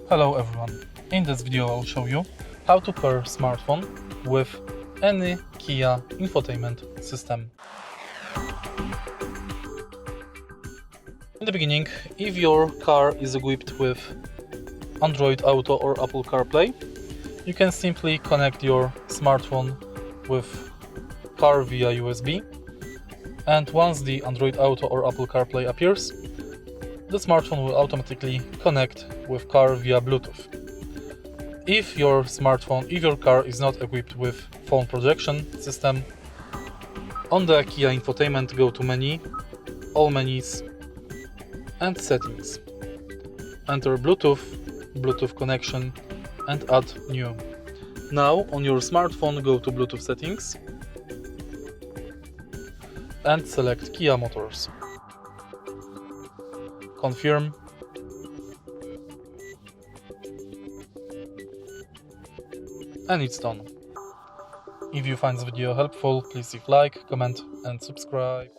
Hello everyone, in this video I'll show you how to pair smartphone with any Kia infotainment system. In the beginning, if your car is equipped with Android Auto or Apple CarPlay, you can simply connect your smartphone with car via USB, and once the Android Auto or Apple CarPlay appears, the smartphone will automatically connect with car via Bluetooth. If your car is not equipped with phone projection system, on the Kia infotainment go to menu, all menus and settings. Enter Bluetooth connection and add new. Now on your smartphone go to Bluetooth settings and select Kia Motors. Confirm. And it's done. If you find this video helpful, please leave like, comment and subscribe.